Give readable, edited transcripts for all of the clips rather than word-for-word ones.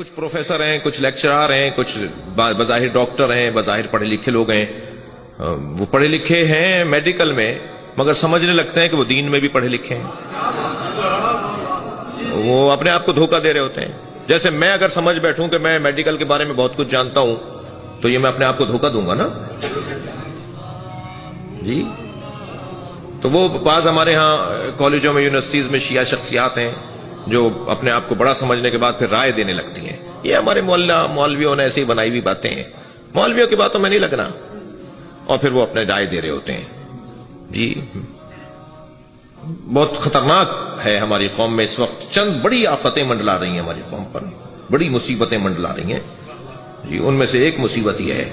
کچھ پروفیسر ہیں، کچھ لیکچرار ہیں، کچھ بظاہر ڈاکٹر ہیں، بظاہر پڑھے لکھے لوگ ہیں. وہ پڑھے لکھے ہیں میڈیکل میں، مگر سمجھنے لگتے ہیں کہ وہ دین میں بھی پڑھے لکھے ہیں. وہ اپنے آپ کو دھوکہ دے رہے ہوتے ہیں. جیسے میں اگر سمجھ بیٹھوں کہ میں میڈیکل کے بارے میں بہت کچھ جانتا ہوں تو یہ میں اپنے آپ کو دھوکہ دوں گا نا جی. تو وہ بعض ہمارے ہاں کالجوں میں، یونیورسٹیز میں شیعہ شخصیات ہیں جو اپنے آپ کو بڑا سمجھنے کے بعد پھر رائے دینے لگتی ہیں. یہ ہمارے مولویوں نے ایسی بنائی ہوئی باتیں ہیں، مولویوں کی باتوں میں نہیں لگنا، اور پھر وہ اپنے رائے دے رہے ہوتے ہیں جی. بہت خطرناک ہے ہماری قوم میں اس وقت. چند بڑی آفتیں منڈلا رہی ہیں ہماری قوم پر، بڑی مصیبتیں منڈلا رہی ہیں جی. ان میں سے ایک مصیبت یہ ہے،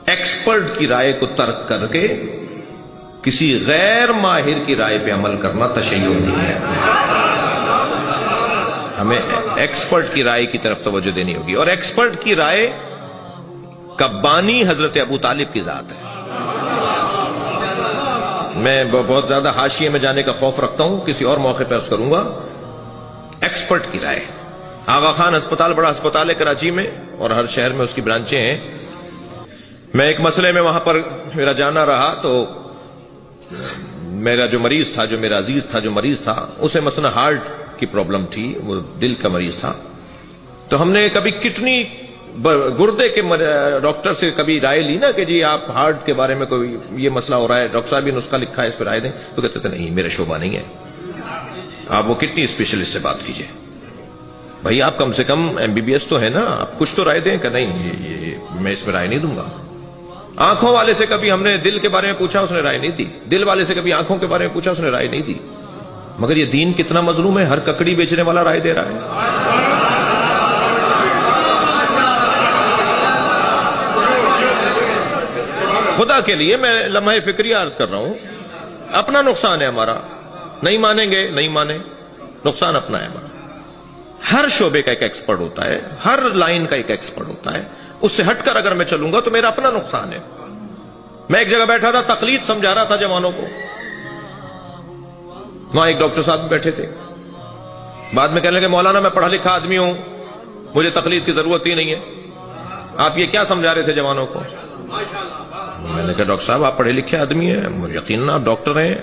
ایکسپرٹ کی رائے کو ترک کر کے کسی غیر ماہر کی رائے پہ عمل کرنا تشیع نہیں ہے. ہمیں ایکسپرٹ کی رائے کی طرف توجہ دینی ہوگی، اور ایکسپرٹ کی رائے کا بانی حضرت ابو طالب کی ذات ہے. میں بہت زیادہ حاشیے میں جانے کا خوف رکھتا ہوں، کسی اور موقع پہ عرض کروں گا. ایکسپرٹ کی رائے، آغا خان ہسپتال بڑا ہسپتال ہے کراچی میں، اور ہر شہر میں اس کی برانچیں ہیں. میں ایک مسئلے میں وہاں پر میرا جانا رہا، تو میرا جو مریض تھا، جو میرا عزیز تھا جو مریض تھا، اسے مثلا ہارٹ کی پرابلم تھی، وہ دل کا مریض تھا. تو ہم نے کبھی کڈنی گردے کے ڈاکٹر سے کبھی رائے لی نا کہ جی آپ ہارٹ کے بارے میں کوئی یہ مسئلہ ہو رہا ہے، ڈاکٹر صاحب یہ نسخہ لکھا ہے اس پہ رائے دیں. تو کہتے تھے نہیں میرا شعبہ نہیں ہے، آپ وہ کڈنی اسپیشلسٹ سے بات کیجئے. بھائی آپ کم سے کم MBBS تو ہے نا، آپ کچھ تو رائے دیں. کہ نہیں یہ میں اس میں رائے نہیں دوں گا. آنکھوں والے سے کبھی ہم نے دل کے بارے میں پوچھا، اس نے رائے نہیں دی. دل والے سے کبھی آنکھوں کے بارے میں پوچھا، اس نے رائے نہیں دی. مگر یہ دین کتنا مظلوم ہے، ہر ککڑی بیچنے والا رائے دے رہا ہے. خدا کے لیے میں لمحہ فکری عرض کر رہا ہوں، اپنا نقصان ہے ہمارا. نہیں مانیں گے نہیں مانیں، نقصان اپنا ہے ہمارا. ہر شعبے کا ایک ایکسپرٹ ہوتا ہے، ہر لائن کا ایک ایکسپرٹ ہوتا ہے. اس سے ہٹ کر اگر میں چلوں گا تو میرا اپنا نقصان ہے. میں ایک جگہ بیٹھا تھا، تقلید سمجھا رہا تھا جوانوں کو. وہاں ایک ڈاکٹر صاحب بیٹھے تھے. بعد میں کہنے لگے مولانا میں پڑھا لکھا آدمی ہوں، مجھے تقلید کی ضرورت ہی نہیں ہے. آپ یہ کیا سمجھا رہے تھے جوانوں کو؟ میں نے کہا ڈاکٹر صاحب آپ پڑھے لکھے آدمی ہیں، مجھے یقیناً آپ ڈاکٹر ہیں،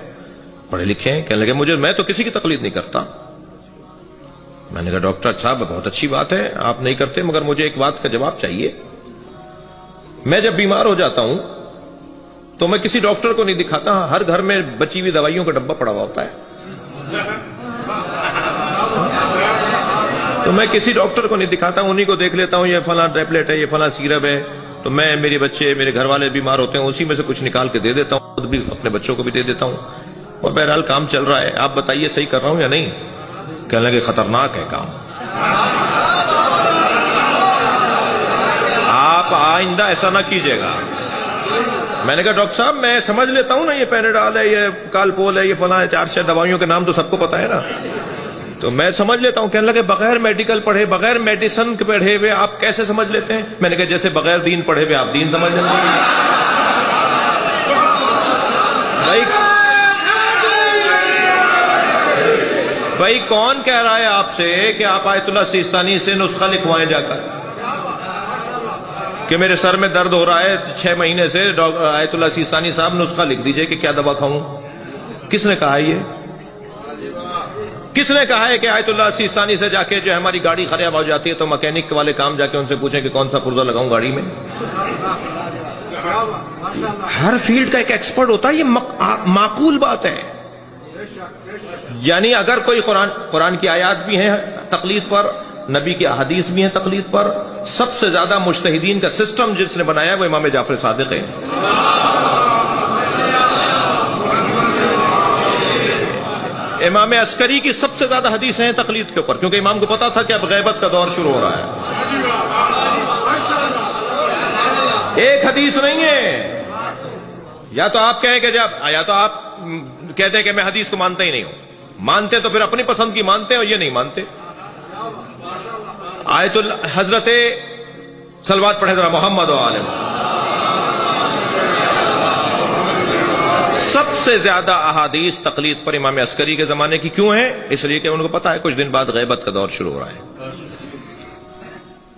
پڑھے لکھے ہیں. کہنے لگے میں تو کسی کی تقلید نہیں کرتا. میں نے کہا ڈاکٹر صاحب بہت اچھی بات ہے آپ نہیں کرتے، مگر مجھے ایک بات کا جواب چاہیے. میں جب بیمار ہو جاتا ہوں تو میں کسی ڈاکٹر کو نہیں دکھاتا. ہر گھر میں بچی ہوئی دوائیوں کا ڈبہ پڑا ہوا ہوتا ہے، تو میں کسی ڈاکٹر کو نہیں دکھاتا. انہی کو دیکھ لیتا ہوں، یہ فلاں ٹیبلٹ ہے، یہ فلاں سیرپ ہے. تو میں، میرے بچے، میرے گھر والے بیمار ہوتے ہیں، اسی میں سے کچھ نکال کے دے دیتا ہوں، خود بھی اپنے بچوں کو بھی دے دیتا ہوں. اور بہرحال کام چل رہا ہے. آپ بتائیے صحیح کر رہا ہوں یا نہیں؟ کہنے لگے خطرناک ہے کام، آپ آئندہ ایسا نہ کیجیے گا. میں نے کہا ڈاکٹر صاحب میں سمجھ لیتا ہوں نا، یہ پینیڈال ہے، یہ کالپول ہے، یہ فلاں 4-6 دوائیوں کے نام تو سب کو پتا ہے نا، تو میں سمجھ لیتا ہوں. کہنے لگے بغیر میڈیکل پڑھے، بغیر میڈیسن کے پڑھے ہوئے آپ کیسے سمجھ لیتے ہیں؟ میں نے کہا جیسے بغیر دین پڑھے ہوئے آپ دین سمجھ لیں گے. بھائی کون کہہ رہا ہے آپ سے کہ آپ آیت اللہ سیستانی سے نسخہ لکھوائیں جا کر کہ میرے سر میں درد ہو رہا ہے 6 مہینے سے، آیت اللہ سیستانی صاحب نسخہ لکھ دیجئے کہ کیا دوا کھاؤں؟ کس نے کہا ہے یہ؟ کس نے کہا ہے کہ آیت اللہ سیستانی سے جا کے جو ہماری گاڑی خراب ہو جاتی ہے تو مکینک والے کام جا کے ان سے پوچھیں کہ کون سا پرزہ لگاؤں گاڑی میں؟ ہر فیلڈ کا ایک ایکسپرٹ ہوتا ہے، یہ معقول بات ہے. یعنی اگر کوئی قرآن کی آیات بھی ہیں تقلید پر، نبی کی احادیث بھی ہیں تقلید پر، سب سے زیادہ مجتہدین کا سسٹم جس نے بنایا ہے وہ امام جعفر صادق ہے. امام عسکری کی سب سے زیادہ حدیثیں ہیں تقلید کے اوپر، کیونکہ امام کو پتا تھا کہ اب غیبت کا دور شروع ہو رہا ہے. ایک حدیث نہیں ہے. یا تو آپ کہیں کہ یا تو آپ کہتے ہیں کہ میں حدیث کو مانتا ہی نہیں ہوں. مانتے تو پھر اپنی پسند کی مانتے ہیں، اور یہ نہیں مانتے. آیت حضرت صلوات پڑھیں ذرا محمد و آل محمد. سب سے زیادہ احادیث تقلید پر امام عسکری کے زمانے کی کیوں ہیں؟ اس لیے کہ ان کو پتا ہے کچھ دن بعد غیبت کا دور شروع ہو رہا ہے.